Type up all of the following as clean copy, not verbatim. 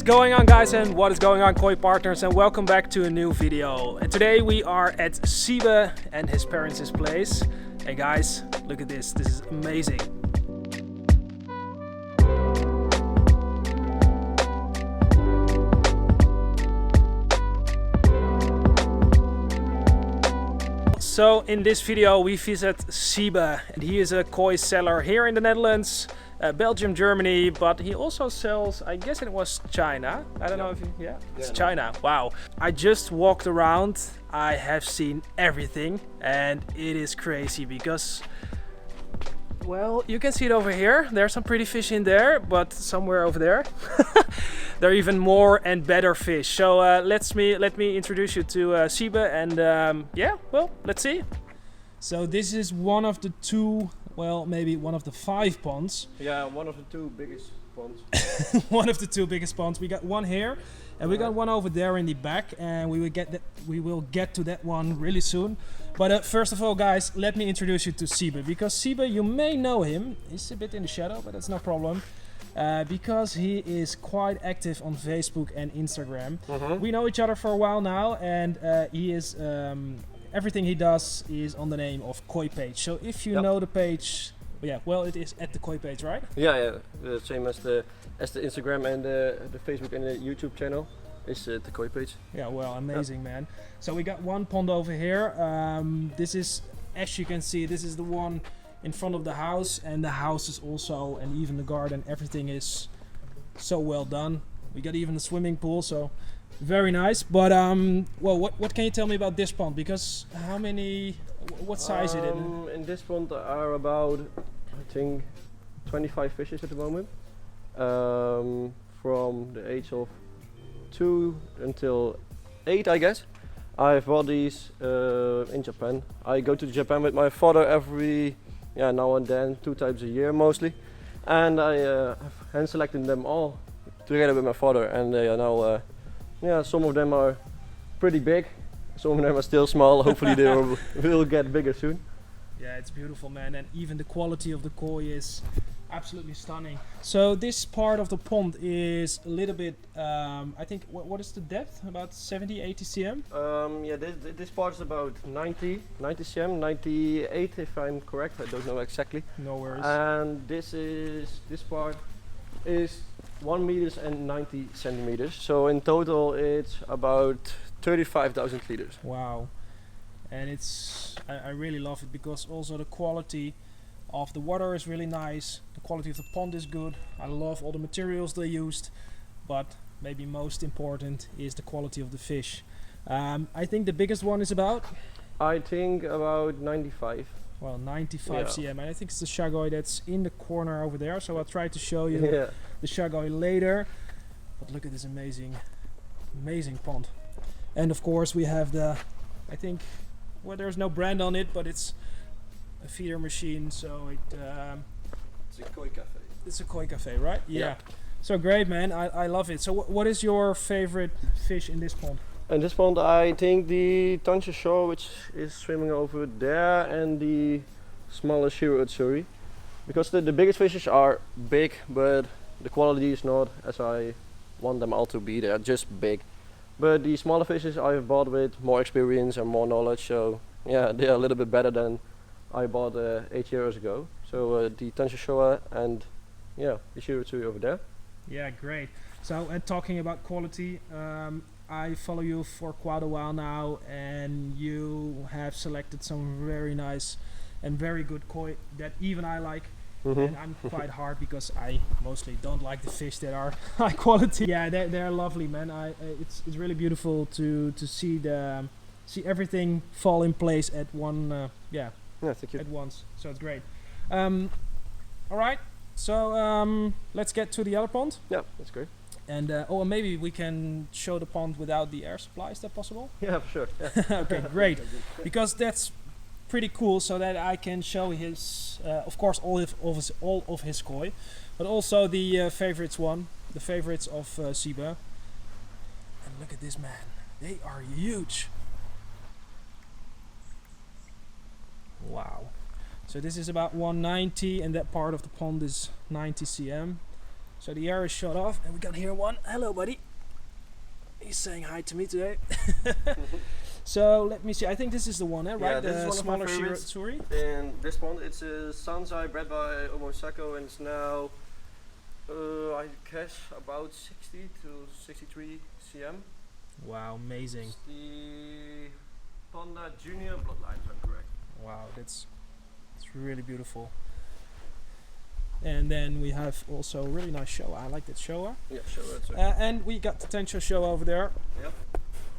going on, guys, and what is going on, Koi partners, and welcome back to a new video. And today we are at Siba and his parents' place. And guys, look at this is amazing. So in this video we visit Siba, and he is a koi seller here in the Netherlands, Belgium, Germany, but he also sells, I guess it was China. I don't know if you, it's China. Wow. I just walked around, I have seen everything, and it is crazy because, well, you can see it over here. There's some pretty fish in there, but somewhere over there there are even more and better fish. So let me introduce you to Siba, and yeah, well, let's see. So this is one of the two, well, maybe one of the 5 ponds. Yeah, one of the 2 biggest ponds. One of the 2 biggest ponds. We got one here, and we got one over there in the back, and we will get to that one really soon. But first of all, guys, let me introduce you to Siba, because Siba, you may know him. He's a bit in the shadow, but that's no problem. Because he is quite active on Facebook and Instagram. We know each other for a while now, and he is everything he does is on the name of Koi page. So if you know the page, yeah, well, it is at the Koi page, right? Yeah, the same as the Instagram and the Facebook and the YouTube channel is the Koi page. Yeah, well, amazing, man. So we got one pond over here. This is, as you can see, this is the one in front of the house, and the house is also, and even the garden, everything is so well done. We got even the swimming pool, so very nice. But well, what can you tell me about this pond? Because what size is it? In this pond are about, I think, 25 fishes at the moment, from the age of 2 until 8, I guess. I bought these in Japan. I go to Japan with my father every now and then, 2 times a year mostly, and I have hand selected them all together with my father, and they are now some of them are pretty big, some of them are still small. Hopefully they will get bigger soon. Yeah, it's beautiful, man, and even the quality of the koi is absolutely stunning. So this part of the pond is a little bit, I think, what is the depth? About 70-80 cm? Yeah, this part is about 90 cm, 98 if I'm correct, I don't know exactly. No worries. And this part is 1 meters and 90 centimeters. So in total it's about 35,000 liters. Wow. And I really love it, because also the quality of the water is really nice, the quality of the pond is good. I love all the materials they used, but maybe most important is the quality of the fish. I think the biggest one is about? I think about 95. Well, 95 cm, and I think it's the shagoi that's in the corner over there, so I'll try to show you the shagoi later. But look at this amazing pond. And of course we have the, I think, well, there's no brand on it, but it's a feeder machine, so it's a koi cafe. It's a koi cafe, right? Yeah. So great, man. I love it. So what is your favorite fish in this pond? In this pond, I think the Tancha shore, which is swimming over there, and the smaller Shiro Utsuri, because the biggest fishes are big, but the quality is not as I want them all to be. They are just big. But the smaller fishes I have bought with more experience and more knowledge, so yeah, they are a little bit better than I bought 8 years ago. So the Tancha Showa and the Shirotsu over there. Yeah, great. So, and talking about quality, I follow you for quite a while now, and you have selected some very nice and very good koi that even I like. And I'm quite hard, because I mostly don't like the fish that are high quality. Yeah, they're lovely, man. It's really beautiful to see everything fall in place at one. Yeah, thank you. At once. So it's great. All right. So let's get to the other pond. Yeah, that's great. And and maybe we can show the pond without the air supply. Is that possible? Yeah, for sure. Yeah. Okay, great. Because that's pretty cool, so that I can show his, of course, all of his koi, but also the favorites of Siba. And look at this, man. They are huge. Wow. So this is about 190, and that part of the pond is 90 cm. So the air is shut off, and we got here one. Hello, buddy. He's saying hi to me today. So let me see. I think this is the one, right? Yeah, this is The one of my smaller favorites. Suri. In this pond, it's a Sansai bred by Omosako, and it's now, I guess, about 60 to 63 cm. Wow, amazing. It's the Panda Junior bloodline, if I'm correct. Wow, it's really beautiful. And then we have also a really nice Showa. I like that Showa. Yeah, sure. That's it. And we got the Tensho Showa over there. Yep.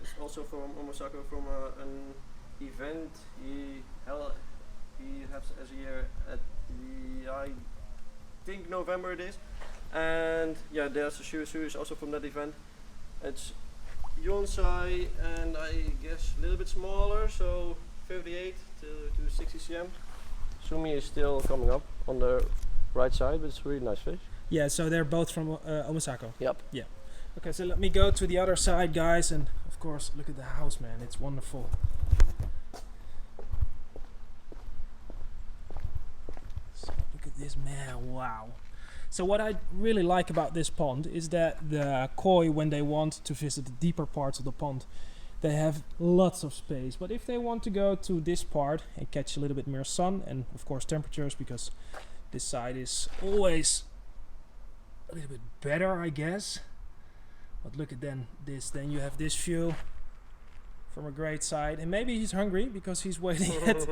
It's also from Omosako from an event he has as a year at the, I think November it is. And yeah, there's a Shirasuri also from that event. It's Yonsai and I guess a little bit smaller, so 58 to 60 cm. Sumi is still coming up on the right side, but it's a really nice fish. Yeah, so they're both from Omosako. Yep. Yeah. Okay, so let me go to the other side, guys, and of course, look at the house, man. It's wonderful. So look at this, man. Wow. So what I really like about this pond is that the koi, when they want to visit the deeper parts of the pond, they have lots of space. But if they want to go to this part and catch a little bit more sun and of course temperatures, because this side is always a little bit better, I guess. But look at then you have this view from a great side, and maybe he's hungry because he's waiting at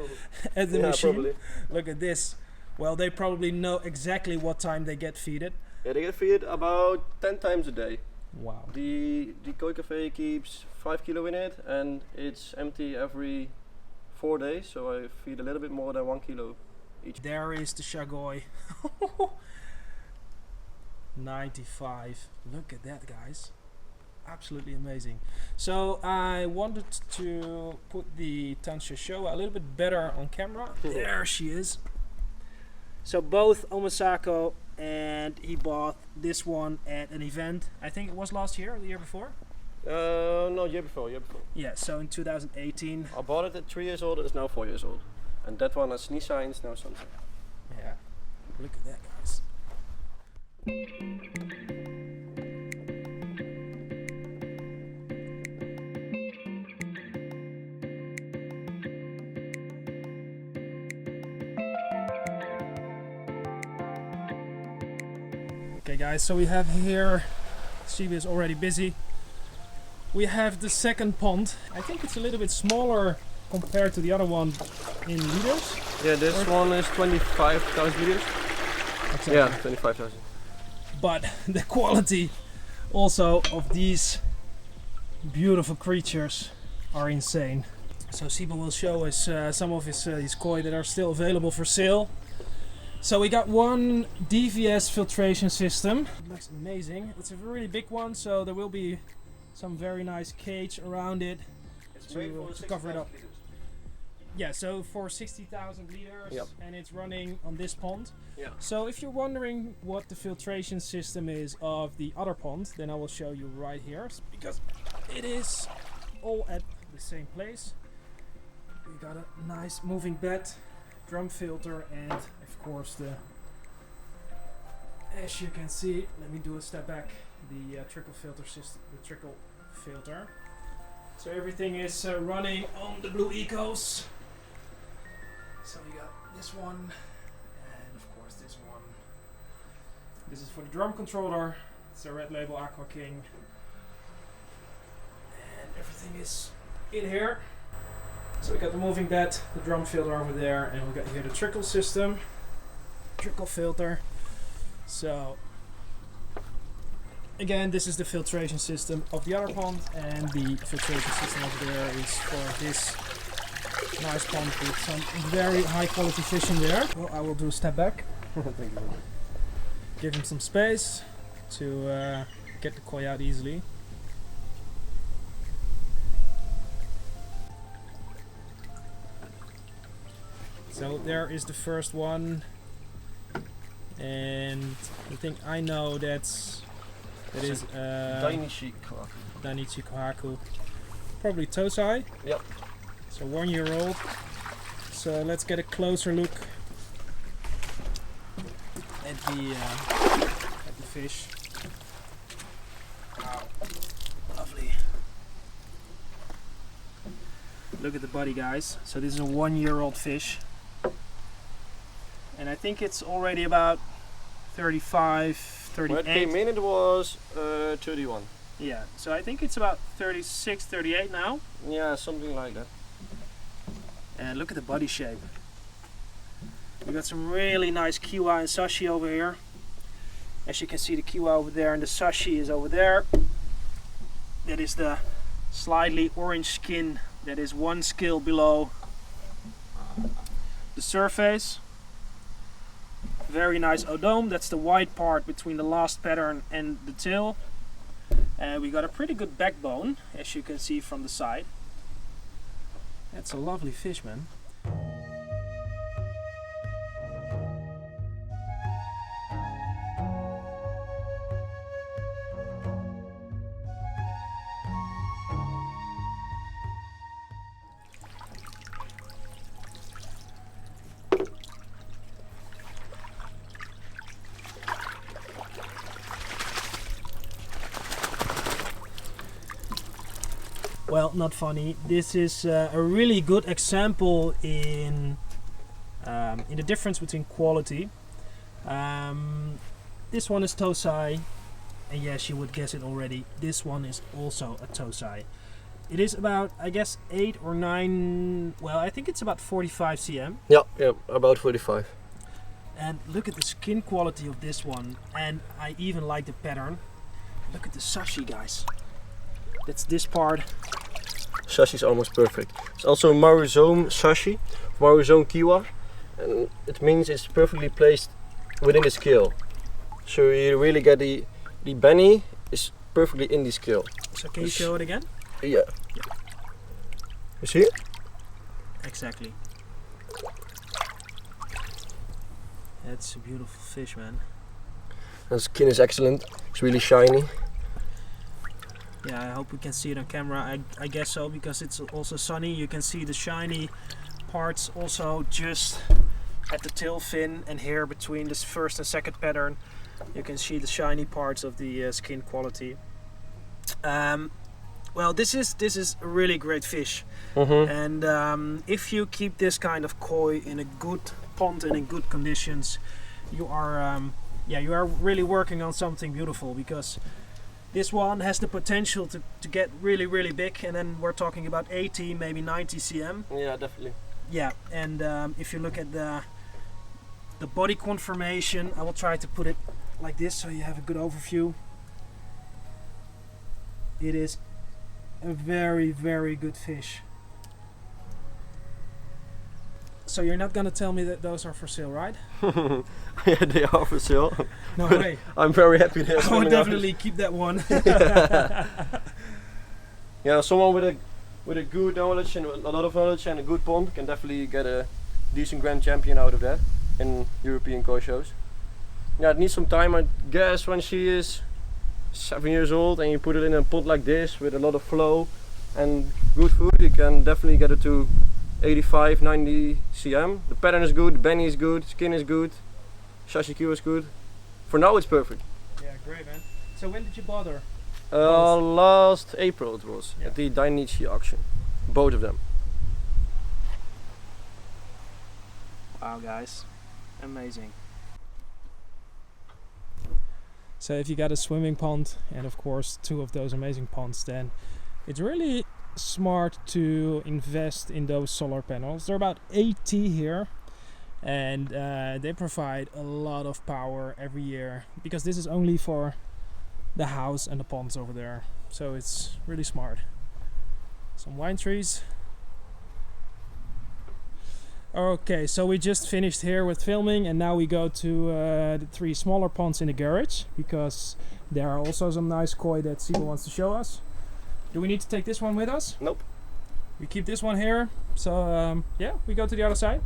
the machine. Probably. Look at this. Well, they probably know exactly what time they get feeded. Yeah, they get feed about 10 times a day. Wow. The Koi Cafe keeps 5 kilo in it, and it's empty every 4 days, so I feed a little bit more than 1 kilo each. There is the Shagoi. 95. Look at that, guys. Absolutely amazing. So I wanted to put the Tansha Showa a little bit better on camera. There she is. So both Omosako and he bought this one at an event. I think it was last year or the year before. No, year before. Yeah, so in 2018. I bought it at 3 years old, and it's now 4 years old. And that one is Nisa and it's now Sunset. Yeah, look at that, guys. Okay guys, so we have here, Siebe is already busy. We have the second pond. I think it's a little bit smaller compared to the other one in liters. Yeah, this one is 25,000 liters. Exactly. Yeah, 25,000. But the quality also of these beautiful creatures are insane. So Siba will show us some of his koi that are still available for sale. So we got one DVS filtration system. It looks amazing. It's a really big one, so there will be some very nice cage around it to cover it up. Liters. Yeah, so for 60,000 liters, Yep. and it's running on this pond. Yeah. So if you're wondering what the filtration system is of the other pond, then I will show you right here, because it is all at the same place. We got a nice moving bed, drum filter, and of course as you can see, let me do a step back, the trickle filter system, the trickle filter. So everything is running on the Blue Ecos. So we got this one, and of course this one. This is for the drum controller. It's a Red Label Aqua King. And everything is in here. So we got the moving bed, the drum filter over there, and we got here the trickle system, trickle filter. So again, this is the filtration system of the other pond, and the filtration system over there is for this nice pond with some very high quality fish in there. Well, I will do a step back. Thank you. Give him some space to get the koi out easily. So there is the first one, and I think I know that is Dainichi Kohaku. Dainichi Kohaku, probably Tosai. Yep. So 1 year old. So let's get a closer look at the fish. Wow, lovely. Look at the body, guys. So this is a 1-year-old fish. And I think it's already about 35, 38. When it came in, it was 31. Yeah, so I think it's about 36, 38 now. Yeah, something like that. And look at the body shape. We got some really nice kiwa and sashi over here. As you can see, the kiwa over there and the sashi is over there. That is the slightly orange skin that is 1 scale below the surface. Very nice odome. That's the white part between the last pattern and the tail. And we got a pretty good backbone, as you can see from the side. That's a lovely fish, man. Well, not funny. This is a really good example in the difference between quality. This one is Tosai, and yes, you would guess it already. This one is also a Tosai. It is about, I guess, 8 or 9. Well, I think it's about 45 cm. Yeah, about 45. And look at the skin quality of this one, and I even like the pattern. Look at the sashi, guys. That's this part. Sashi is almost perfect. It's also Maruzome sashi, Maruzome kiwa, and it means it's perfectly placed within the scale. So you really get the benny is perfectly in the scale. So can you show it again? Yeah. You see it? Exactly. That's a beautiful fish, man. The skin is excellent. It's really shiny. Yeah, I hope we can see it on camera. I guess so, because it's also sunny. You can see the shiny parts also just at the tail fin, and here between this first and second pattern you can see the shiny parts of the skin quality. Well, this is a really great fish. And if you keep this kind of koi in a good pond and in good conditions, you are really working on something beautiful, because this one has the potential to get really, really big, and then we're talking about 80, maybe 90 cm. Yeah, definitely. Yeah, and if you look at the body conformation, I will try to put it like this so you have a good overview. It is a very, very good fish. So you're not gonna tell me that those are for sale, right? Yeah, they are for sale. No way. I'm very happy they're I would definitely keep that one. Yeah, someone with a good knowledge and a lot of knowledge and a good pond can definitely get a decent grand champion out of that in European koi shows. Yeah, it needs some time, I guess. When she is 7 years old and you put it in a pond like this with a lot of flow and good food, you can definitely get it to 85, 90 cm. The pattern is good, the benny is good, skin is good, sashi Q is good. For now it's perfect. Yeah, great, man. So when did you bother? Last April it was, Yeah. at the Dainichi auction. Both of them. Wow, guys, amazing. So if you got a swimming pond and of course 2 of those amazing ponds, then it's really smart to invest in those solar panels. They're about 80 here, and they provide a lot of power every year, because this is only for the house and the ponds over there. So it's really smart. Some wine trees. Okay, so we just finished here with filming, and now we go to the 3 smaller ponds in the garage, because there are also some nice koi that Siba wants to show us. Do we need to take this one with us? Nope. We keep this one here. So yeah, we go to the other side.